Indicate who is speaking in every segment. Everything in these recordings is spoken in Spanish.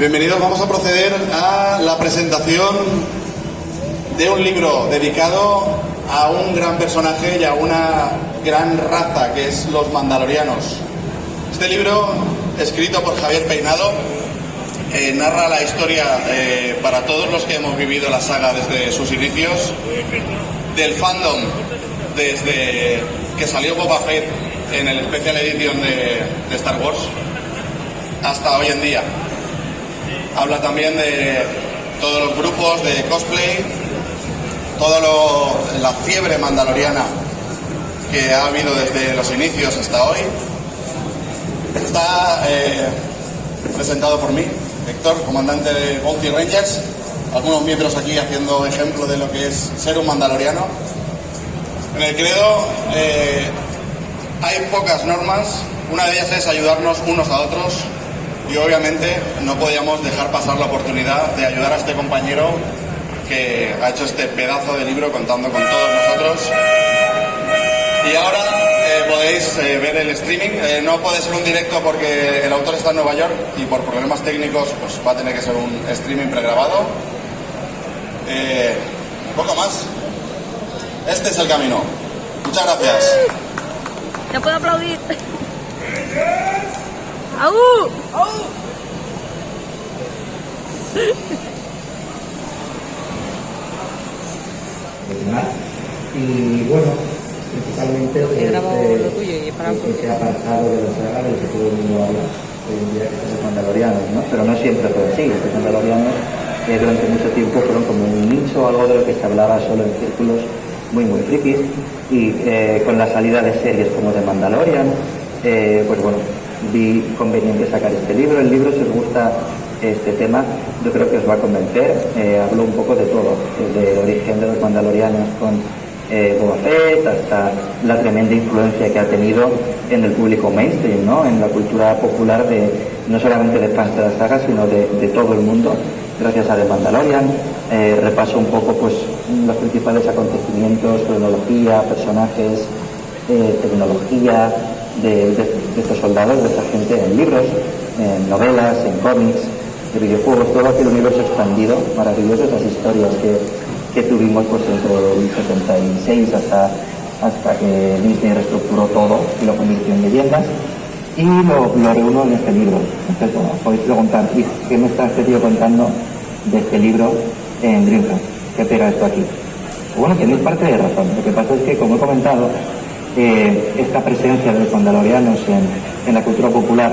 Speaker 1: Bienvenidos, vamos a proceder a la presentación de un libro dedicado a un gran personaje y a una gran raza que es los mandalorianos. Este libro, escrito por Javier Peinado, narra la historia para todos los que hemos vivido la saga desde sus inicios, del fandom desde que salió Boba Fett en el Special Edition de Star Wars hasta hoy en día. Habla también de todos los grupos de cosplay, la fiebre mandaloriana que ha habido desde los inicios hasta hoy. Está presentado por mí, Héctor, comandante de Bounty Rangers, algunos miembros aquí haciendo ejemplo de lo que es ser un mandaloriano. En el credo hay pocas normas, una de ellas es ayudarnos unos a otros. Y obviamente no podíamos dejar pasar la oportunidad de ayudar a este compañero que ha hecho este pedazo de libro contando con todos nosotros. Y ahora podéis ver el streaming. No puede ser un directo porque el autor está en Nueva York y por problemas técnicos pues va a tener que ser un streaming pregrabado. Poco más. Este es el camino. Muchas gracias.
Speaker 2: Ya puedo aplaudir. ¡Au! ¡Au!
Speaker 3: Y bueno, principalmente
Speaker 2: he grabado lo tuyo y para
Speaker 3: que se ha apartado de la saga del que todo el mundo habla hoy en día, que son los mandalorianos, ¿no? Pero no siempre fue así. Los mandalorianos durante mucho tiempo fueron como un nicho, algo de lo que se hablaba solo en círculos muy frikis, y con la salida de series como de Mandalorian, pues bueno, vi conveniente sacar este libro. El libro, si os gusta este tema, yo creo que os va a convencer. Hablo un poco de todo, desde el origen de los mandalorianos con Boba Fett hasta la tremenda influencia que ha tenido en el público mainstream, ¿no? En la cultura popular, no solamente de fans de la saga, sino de todo el mundo, gracias a The Mandalorian. Repaso un poco pues los principales acontecimientos, cronología, personajes, tecnología de estos soldados, de esta gente, en libros, en novelas, en cómics, de videojuegos, todo aquel universo expandido, maravilloso, esas historias que tuvimos pues entre el 76 hasta que Disney reestructuró todo y lo convirtió en leyendas, y lo reúno en este libro. Entonces, bueno, podéis preguntar, ¿qué me está este tío contando de este libro en DreamHack? ¿Qué pega esto aquí? Bueno, tenéis parte de razón. Lo que pasa es que, como he comentado, esta presencia de los mandalorianos en la cultura popular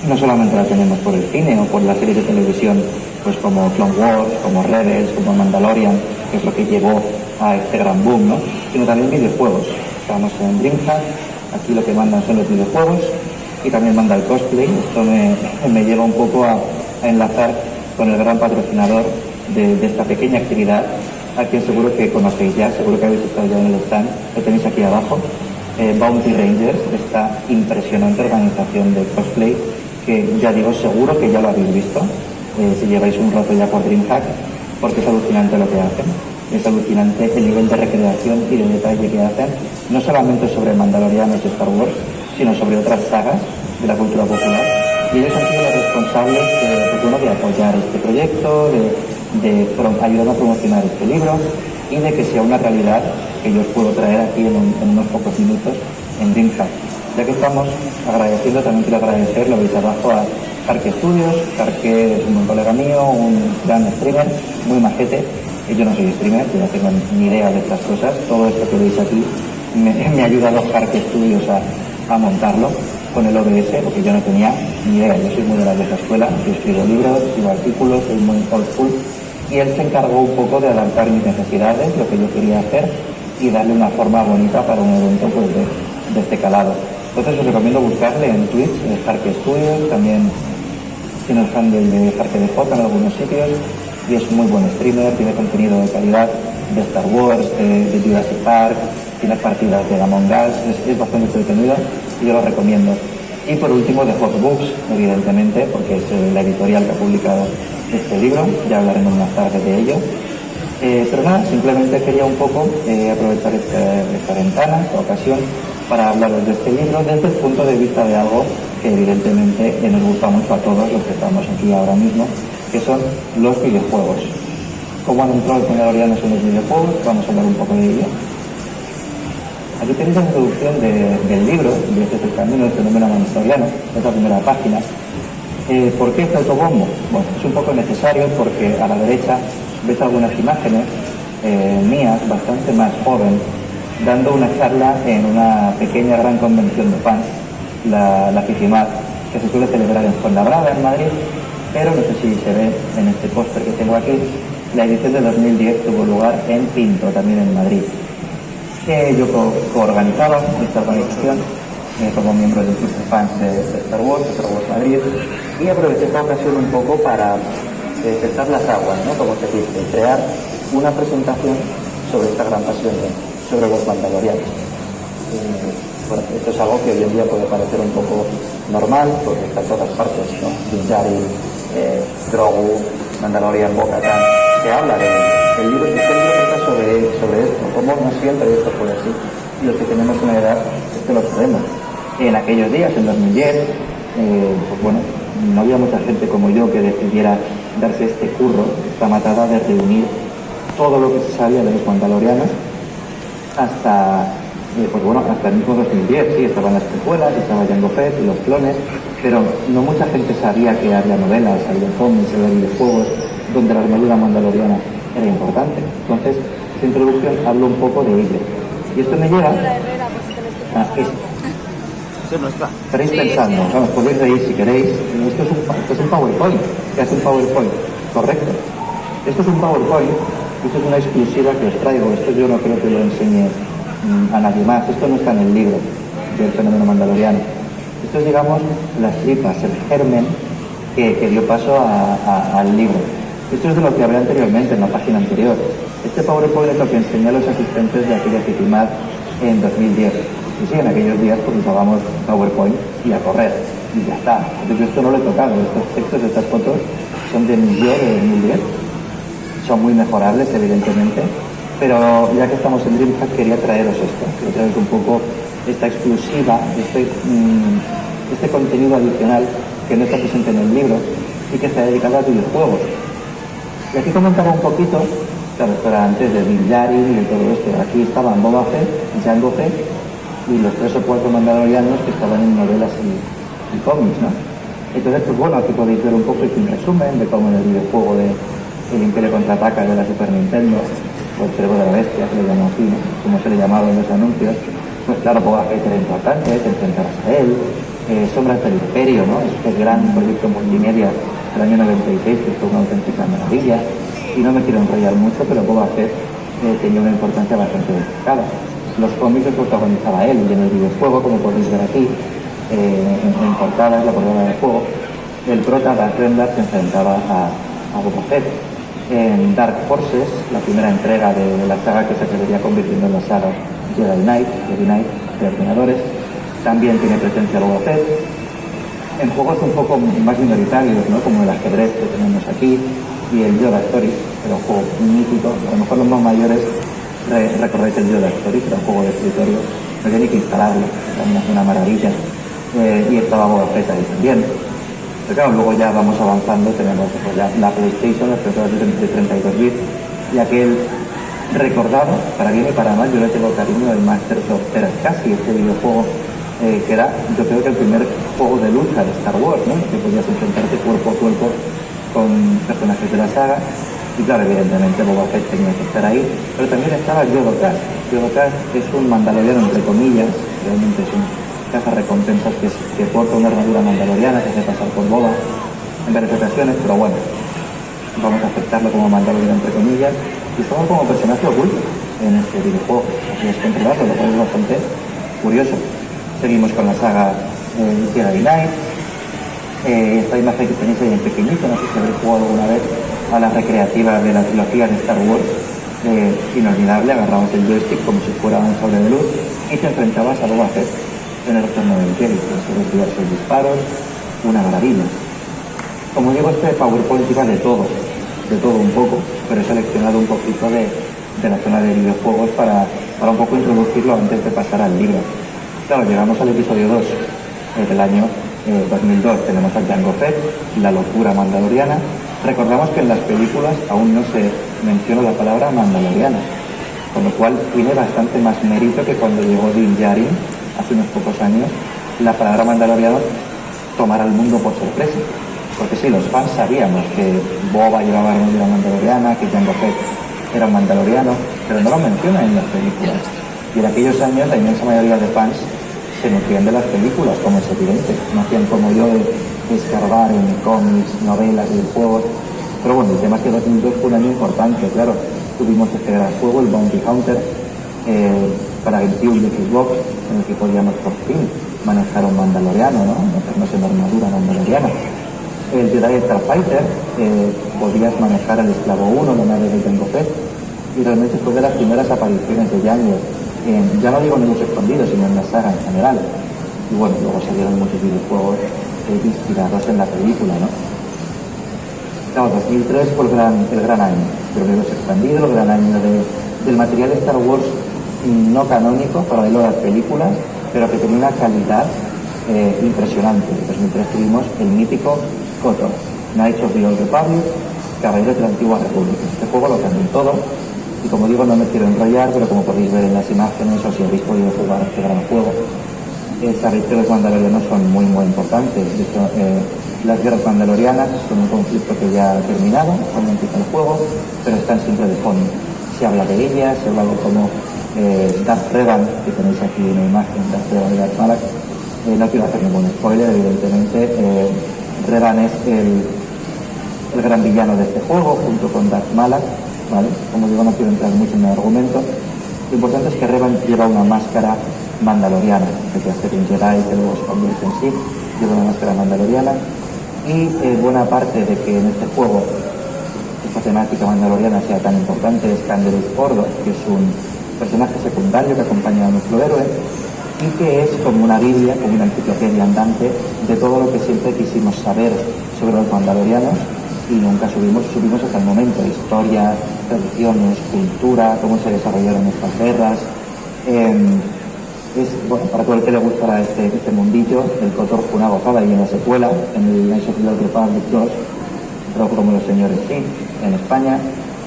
Speaker 3: no solamente la tenemos por el cine o por las series de televisión, pues como Clone Wars, como Rebels, como Mandalorian, que es lo que llevó a este gran boom, ¿no? Sino también videojuegos. Estamos en DreamHack, aquí lo que mandan son los videojuegos y también manda el cosplay. Esto me lleva un poco a enlazar con el gran patrocinador de esta pequeña actividad, a quien seguro que conocéis ya, seguro que habéis estado ya en el stand, lo tenéis aquí abajo, Bounty Rangers, esta impresionante organización de cosplay, que ya digo, seguro que ya lo habéis visto, si lleváis un rato ya por DreamHack, porque es alucinante lo que hacen, es alucinante el nivel de recreación y de detalle que hacen, no solamente sobre Mandalorianos de Star Wars, sino sobre otras sagas de la cultura popular, y ellos han sido los responsables de apoyar este proyecto, de ayudar a promocionar este libro y de que sea una realidad que yo os puedo traer aquí en unos pocos minutos en DreamHack. Ya que estamos agradeciendo, también quiero agradecer, lo veis abajo, a Karke Studios. Karke es un buen colega mío, un gran streamer, muy majete. Yo no soy streamer, yo no tengo ni idea de estas cosas. Todo esto que veis aquí me ha ayudado Karke Studios a montarlo con el OBS, porque yo no tenía ni idea. Yo soy muy de la vieja escuela, yo escribo libros, escribo artículos, soy muy old school, y él se encargó un poco de adaptar mis necesidades, lo que yo quería hacer, y darle una forma bonita para un evento pues, de este calado. Entonces os recomiendo buscarle en Twitch, en Karke Studios, también tiene el handle de Karke DJ en algunos sitios, y es muy buen streamer, tiene contenido de calidad de Star Wars, de Jurassic Park, tiene partidas de Among Us, es bastante entretenido y yo lo recomiendo. Y por último, de Hot Books, evidentemente, porque es la editorial que ha publicado este libro, ya hablaremos más tarde de ello. Pero nada, simplemente quería un poco aprovechar esta ventana, esta ocasión, para hablaros de este libro desde el punto de vista de algo que evidentemente nos gusta mucho a todos los que estamos aquí ahora mismo, que son los videojuegos. ¿Cómo han entrado los mandalorianos en los videojuegos? Vamos a hablar un poco de ello. Aquí tenéis la introducción del libro, Este es el camino del fenómeno mandaloriano, es la primera página. ¿Por qué este autobombo? Bueno, es un poco necesario porque a la derecha ves algunas imágenes mías, bastante más joven, dando una charla en una pequeña gran convención de fans, la FIFIMAD, que se suele celebrar en Fuenlabrada, en Madrid, pero no sé si se ve en este póster que tengo aquí, la edición de 2010 tuvo lugar en Pinto, también en Madrid. Yo coorganizaba esta organización como miembro del club de fans de Star Wars Madrid, y aproveché esta ocasión un poco para testar las aguas, ¿no? Como se dice, crear una presentación sobre esta gran pasión sobre los mandalorianos. Bueno, esto es algo que hoy en día puede parecer un poco normal, porque está en todas partes, ¿no? Din Djarin, Grogu, Mandalorian, Bo-Katan, se habla del libro, este libro trata sobre esto, cómo no siempre esto fue así. Y los que tenemos una edad, esto lo sabemos. En aquellos días, en 2010, pues bueno, no había mucha gente como yo que decidiera darse este curro, esta matada de reunir todo lo que se sabía de los mandalorianos hasta hasta el mismo 2010, sí, estaban las precuelas, estaba Jango Fett y los clones, pero no mucha gente sabía que había novelas, había cómics, había videojuegos, donde la armadura mandaloriana era importante. Entonces, esta introducción hablo un poco de ello. Y esto me lleva a esto.
Speaker 2: Eso no está.
Speaker 3: Estaréis pensando, vamos, podéis reír si queréis, esto es un PowerPoint, ¿qué hace un PowerPoint? Correcto. Esto es un PowerPoint, esto es una exclusiva que os traigo, esto yo no creo que lo enseñe a nadie más, esto no está en el libro del fenómeno mandaloriano. Esto es, digamos, las tripas, el germen que dio paso al libro. Esto es de lo que hablé anteriormente, en la página anterior. Este PowerPoint es lo que enseñé a los asistentes de aquella FIFIMAD en 2010. Y sí, en aquellos días pues usábamos PowerPoint y a correr, y ya está. Yo esto no lo he tocado, estos textos, estas fotos son de mi yo de 2010. Son muy mejorables, evidentemente, pero ya que estamos en DreamHack quería traeros esto, quería traeros un poco esta exclusiva, este contenido adicional que no está presente en el libro y que está dedicado a videojuegos. Y aquí comentaba un poquito, claro, esto era antes de Din Djarin y de todo esto. Aquí estaban Boba Fett, Jango Fett y los 3 o 4 mandalorianos que estaban en novelas y cómics, ¿no? Entonces, pues bueno, aquí podéis ver un poco un resumen de cómo en el videojuego de El Imperio Contraataca de la Super Nintendo, o el Cerebro de la Bestia, que le llamamos así, ¿no? Como se le llamaba en los anuncios, pues claro, Boba Fett era importante, te enfrentarás a él, Sombras del Imperio, ¿no? Este gran proyecto multimedia del año 96, que fue una auténtica maravilla, y no me quiero enrollar mucho, pero Boba Fett tenía una importancia bastante destacada. Los cómics los protagonizaba él, y en el videojuego, como podéis ver aquí, en portadas, la portada del juego, el prota Darth Rendar se enfrentaba a Boba Fett. En Dark Forces, la primera entrega de la saga que se acabaría convirtiendo en la saga Jedi Knight de ordenadores, también tiene presencia Boba Fett. En juegos un poco más minoritarios, ¿no? Como el ajedrez que tenemos aquí y el Yoda Story, que era un juego mítico. A lo mejor los más mayores recordáis el Yoda Story, que era un juego de escritorio, no había ni que instalarlo, era una maravilla. Y estaba Boba Fett ahí también. Pero claro, luego ya vamos avanzando, tenemos pues, la PlayStation, las consolas de 32 bits, y aquel recordado, para bien y para mal, yo le tengo cariño, el Masters of Terascasi, este videojuego que era, yo creo que el primer juego de lucha de Star Wars, ¿no? Que podías enfrentarte cuerpo a cuerpo con personajes de la saga, y claro, evidentemente Boba Fett tenía que estar ahí, pero también estaba Yoda-Cast. Yoda-Cast es un mandaloriano, entre comillas, realmente es un recompensas que porta una armadura mandaloriana que hace pasar por Boba en varias ocasiones, pero bueno, vamos a aceptarlo como mandaloriano entre comillas, y estamos como personaje oculto en este videojuego, así es controlarlo, lo cual es bastante curioso. Seguimos con la saga Jedi Knight. Esta imagen que tenéis ahí en pequeñito, no sé si habéis jugado alguna vez a la recreativa de la trilogía de Star Wars, inolvidable, agarrabas el joystick como si fuera un sable de luz y te enfrentabas a Boba Fett en el retorno del Imperio, los diversos disparos, una maravilla. Como digo, este PowerPoint iba de todo un poco, pero he seleccionado un poquito de la zona de videojuegos para un poco introducirlo antes de pasar al libro. Claro, llegamos al episodio 2 del año 2002 tenemos a Jango Fett, la locura mandaloriana. Recordamos que en las películas aún no se menciona la palabra mandaloriano, con lo cual tiene bastante más mérito que cuando llegó Din Djarin hace unos pocos años, la palabra mandaloriano tomara al mundo por sorpresa. Porque sí, los fans sabíamos que Boba llevaba armadura mandaloriana, que Jango Fett era un mandaloriano, pero no lo menciona en las películas. Y en aquellos años la inmensa mayoría de fans se nutrían de las películas, como es evidente. No hacían como yo de escarbar en cómics, novelas, videojuegos. Pero bueno, el tema es que 2002 fue un año importante, claro. Tuvimos este gran juego, el Bounty Hunter, para GameCube y Xbox, en el que podíamos por fin manejar un mandaloriano, ¿no? Meternos en armadura mandaloriana. El Jedi Starfighter, podías manejar al Esclavo 1, la nave de Jango Fett, y realmente fue de las primeras apariciones de Jango, ya no digo en los escondidos, sino en la saga en general. Y bueno, luego salieron muchos videojuegos inspirados en la película, ¿no? Claro, 2003 fue el gran año del universo expandido, el gran año del material de Star Wars no canónico, paralelo a las películas, pero que tenía una calidad impresionante. En 2003 tuvimos el mítico KOTOR, Knights of the Old Republic, Caballeros de la Antigua República. Este juego lo cambió todo, y como digo, no me quiero enrollar, pero como podéis ver en las imágenes, o si habéis podido jugar este gran juego, sabéis que los mandalorianos son muy importantes. De hecho, las guerras mandalorianas son un conflicto que ya ha terminado cuando empieza el juego, pero están siempre de fondo. Se habla de ellas, se habla de cómo Darth Revan, que tenéis aquí una imagen, Darth Revan y Darth Malak, no quiero hacer ningún spoiler, evidentemente. Revan es el gran villano de este juego, junto con Darth Malak, ¿vale? Como digo, no quiero entrar mucho en el argumento. Lo importante es que Revan lleva una máscara mandaloriana, que hace un Jedi que luego se convierte en sí, lleva una máscara mandaloriana, y buena parte de que en este juego esta temática mandaloriana sea tan importante es Canderous Ordo, que es un personaje secundario que acompaña a nuestro héroe y que es como una biblia, como una enciclopedia andante de todo lo que siempre quisimos saber sobre los mandalorianos y nunca subimos hasta el momento: historia, tradiciones, cultura, cómo se desarrollaron estas guerras. Bueno, para todo el que le gustará este mundillo, el KOTOR fue una gozada, y en la secuela, en el Knights of the Old Republic 2, pero como los señores sí, en España,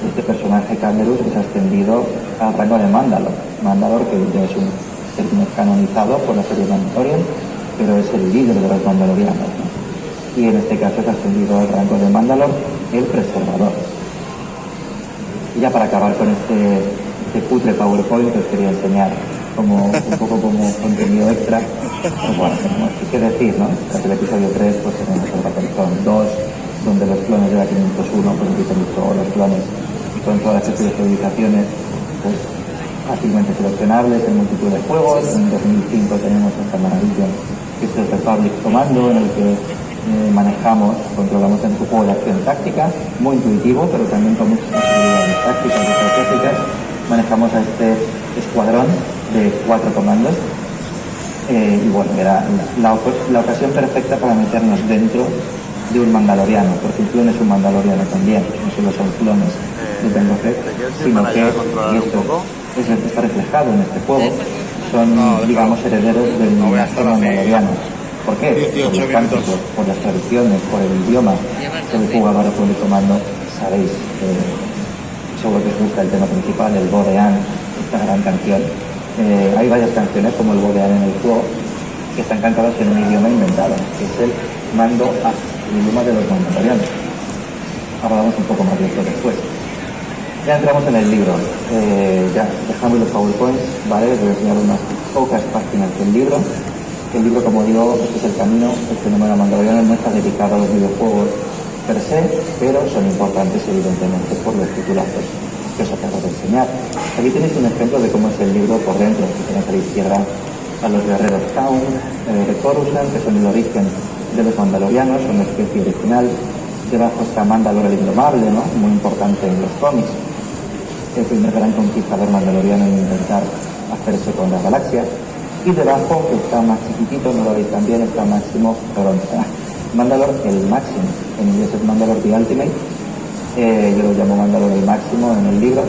Speaker 3: este personaje Canderous es ascendido al rango de Mandalor, que ya es un término canonizado por la serie Mandalorian, pero es el líder de los mandalorianos, ¿no? Y en este caso es ascendido al rango de Mandalor, el preservador. Y ya para acabar con este cutre PowerPoint que os quería enseñar, un poco como contenido extra, pues bueno, tenemos que decir, ¿no? Tras el episodio 3, pues tenemos el Battlefront 2, donde los clones de la 501, pues empiezan todos los clones con todas las especializaciones, pues fácilmente seleccionables en multitud de juegos. En 2005 tenemos esta maravilla que es el Republic Commando, en el que controlamos en su juego de acción táctica, muy intuitivo, pero también con muchas posibilidades tácticas y estratégicas. Manejamos a este escuadrón de 4 comandos, y bueno, era la ocasión perfecta para meternos dentro de un mandaloriano, porque un clon es un mandaloriano también, no solo son clones de Jango Fett, sino que, y esto está reflejado en este juego, son, digamos, herederos del mandaloriano. ¿Por qué? Por los cánticos, por las tradiciones, por el idioma del jugador de Republic Commando. Sabéis, seguro que os gusta el tema principal, el Bodean, esta gran canción. Hay varias canciones como el Bodean en el juego que están cantadas en un idioma inventado, que es el Mando A, el idioma de los mandalorianos. Hablamos un poco más de esto después. Ya entramos en el libro. Ya dejamos los PowerPoints, ¿vale? Les voy a enseñar unas pocas páginas del libro. El libro, como digo, este es el camino, el fenómeno mandaloriano no está dedicado a los videojuegos per se, pero son importantes evidentemente por los titulazos que os acabo de enseñar. Aquí tenéis un ejemplo de cómo es el libro por dentro. Que tenéis a la izquierda a los guerreros Kaun, de Coruscant, que son el origen de los mandalorianos, son la especie original. Debajo está Mandalor el Indomable, ¿no? Muy importante en los cómics. El primer gran conquistador mandaloriano en intentar hacerse con la galaxia. Y debajo, que está más chiquitito, no lo veis tan bien, está Máximo, perdón, Mandalor el Máximo, en inglés es Mandalor the Ultimate, yo lo llamo Mandalor el Máximo en el libro,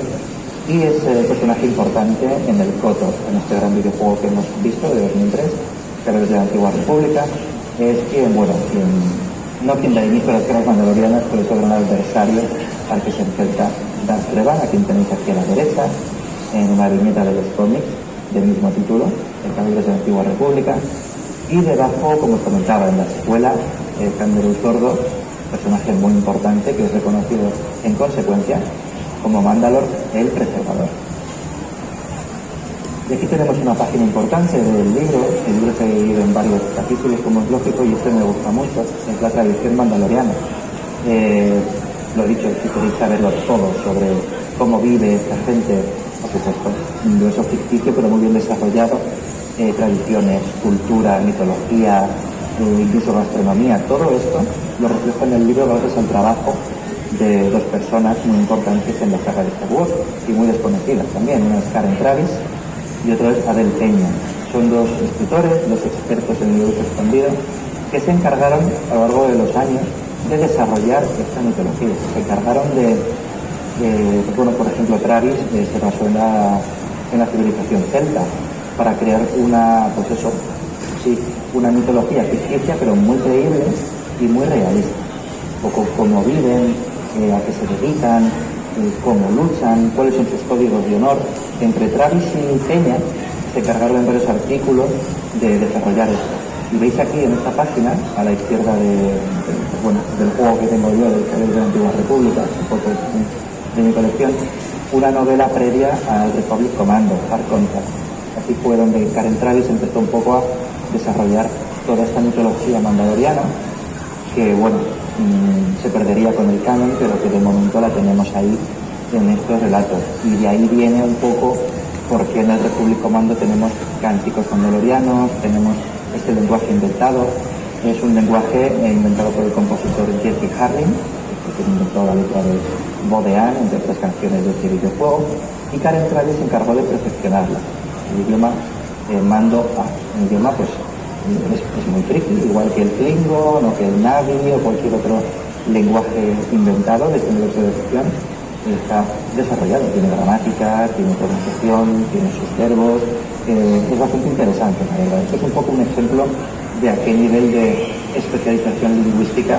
Speaker 3: y es personaje importante en el KOTOR, en este gran videojuego que hemos visto de 2003, Caballeros de la Antigua República. es quien da inicio a las guerras mandalorianas, pero es el gran adversario al que se enfrenta Darth Revan, a quien tenéis aquí a la derecha, en una viñeta de los cómics del mismo título, El Caballero de la Antigua República, y debajo, como os comentaba, en la secuela, Canderous Tordo, personaje muy importante que es reconocido en consecuencia como Mandalor el Preservador. Y aquí tenemos una página importante del libro. El libro se ha dividido en varios capítulos, como es lógico, y este me gusta mucho, es la tradición mandaloriana. Lo he dicho, si queréis saberlo todo sobre cómo vive esta gente, por supuesto, un universo ficticio pero muy bien desarrollado, tradiciones, cultura, mitología, incluso gastronomía, todo esto lo refleja en el libro gracias al trabajo de dos personas muy importantes en la saga de Star Wars y muy desconocidas también. Una es Karen Traviss y otro es Adel Peña. Son dos escritores, dos expertos en el universo expandido, que se encargaron a lo largo de los años de desarrollar esta mitología. Se encargaron por ejemplo, Travis se basó en la civilización celta para crear una mitología ficticia, pero muy creíble y muy realista. Un poco cómo viven, a qué se dedican, cómo luchan, cuáles son sus códigos de honor. Entre Travis y Peña se encargaron en varios artículos de desarrollar esto. Y veis aquí en esta página, a la izquierda del juego que tengo yo, del Caballero de la Antigua República, fotos de mi colección, una novela previa al Republic Commando, Hard Contact. Aquí fue donde Karen Traviss empezó un poco a desarrollar toda esta mitología mandaloriana, que se perdería con el canon, pero que de momento la tenemos ahí en estos relatos. Y de ahí viene un poco porque en el Republic Commando tenemos cánticos mandalorianos, tenemos este lenguaje inventado. Es un lenguaje inventado por el compositor Jesse Harlin, que inventó la letra de Bodean, entre otras canciones de este videojuego, y Karen Traviss se encargó de perfeccionarla. El idioma Mando A. El idioma es muy friki, igual que el Klingon o que el Navi o cualquier otro lenguaje inventado de este universo de ficción. Está desarrollado, tiene gramática, tiene pronunciación, tiene sus verbos, es bastante interesante, la verdad. Esto es un poco un ejemplo de a qué nivel de especialización lingüística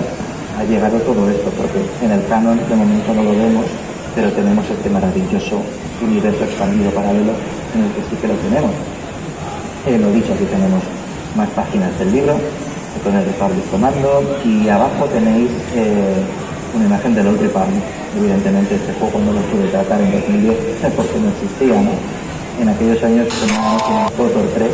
Speaker 3: ha llegado todo esto, porque en el canon de momento no lo vemos, pero tenemos este maravilloso universo expandido paralelo en el que sí que lo tenemos. Lo dicho, aquí tenemos más páginas del libro con el Republic Commando, y abajo tenéis una imagen del Old Republic. Evidentemente este juego no lo pude tratar en 2010 porque no existía, ¿no? En aquellos años teníamos un KOTOR 3,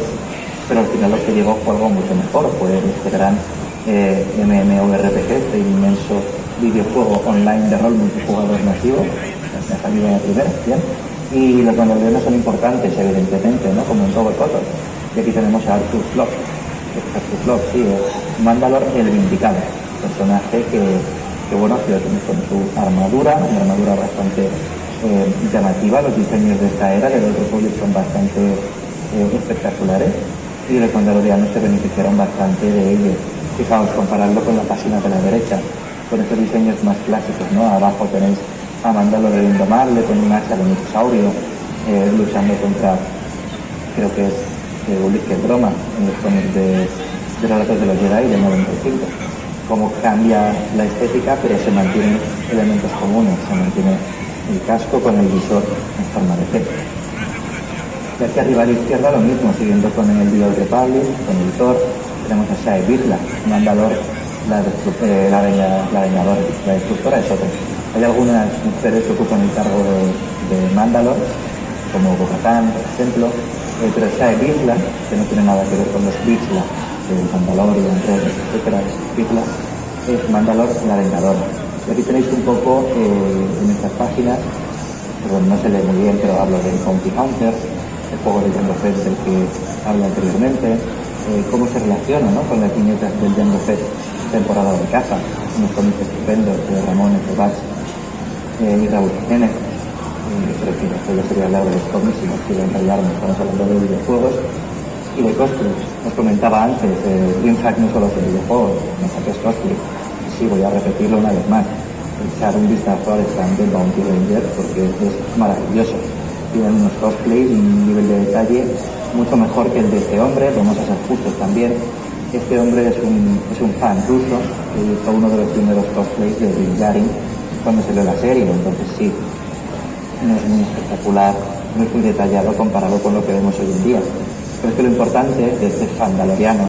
Speaker 3: pero al final lo que llegó fue algo mucho mejor, fue este gran MMORPG, este inmenso videojuego online de rol multijugador masivo. Me ha salido en la primera, bien. Y los mandalorianos son importantes, evidentemente, ¿no? Como en todo KOTOR. Y aquí tenemos a Arthur Flock. Arthur Flock, sí, es Mandalor el Vindicado, personaje que con su armadura, una armadura bastante llamativa. Los diseños de esta era de los Republic son bastante espectaculares, y los mandalorianos se beneficiaron bastante de ellos. Fijaos, compararlo con la página de la derecha, con estos diseños más clásicos, ¿no? Abajo tenéis a Mandalor el Indomable con un hacha de mitosaurio luchando contra, creo que es Ulises Broma, en los cómics de Relatos de los Jedi de 95. Cómo cambia la estética, pero se mantienen elementos comunes, se mantiene el casco con el visor en forma de C. Y aquí arriba a la izquierda lo mismo, siguiendo con el Old Republic, con el Thor, tenemos a Shae Vizla, Mandalor, la vengadora, la destructora es otra. Hay algunas mujeres que ocupan el cargo de Mandalor, como Bo-Katan, por ejemplo, pero Shae Vizla, que no tiene nada que ver con los Vizla, el Mandalorian, etcétera, Vizla, es Mandalor la vengadora. Y aquí tenéis un poco en estas páginas, no se lee muy bien, pero hablo del Bounty Hunter, el juego de Jango Fett del que hablo anteriormente, cómo se relaciona, ¿no?, con las viñetas del Jango Fett temporada de caza, unos cómics estupendos de Ramón Escobar y Raúl Jiménez. Pero en fin, esto ya sería hablar de los cómics y no quiero enrollarme, estamos hablando de videojuegos y de cosplays. Os comentaba antes, DreamHack no solo es de videojuegos, no es cosplay. Sí, voy a repetirlo una vez más. Echar un vistazo al stand de Bounty Ranger porque es maravilloso. Tienen unos cosplays y un nivel de detalle mucho mejor que el de este hombre. Vamos a ser justos también. Este hombre es un fan ruso que hizo uno de los primeros cosplays de Din Djarin cuando salió la serie, entonces sí, no es muy espectacular, no es muy detallado comparado con lo que vemos hoy en día. Pero es que lo importante de este fandaloriano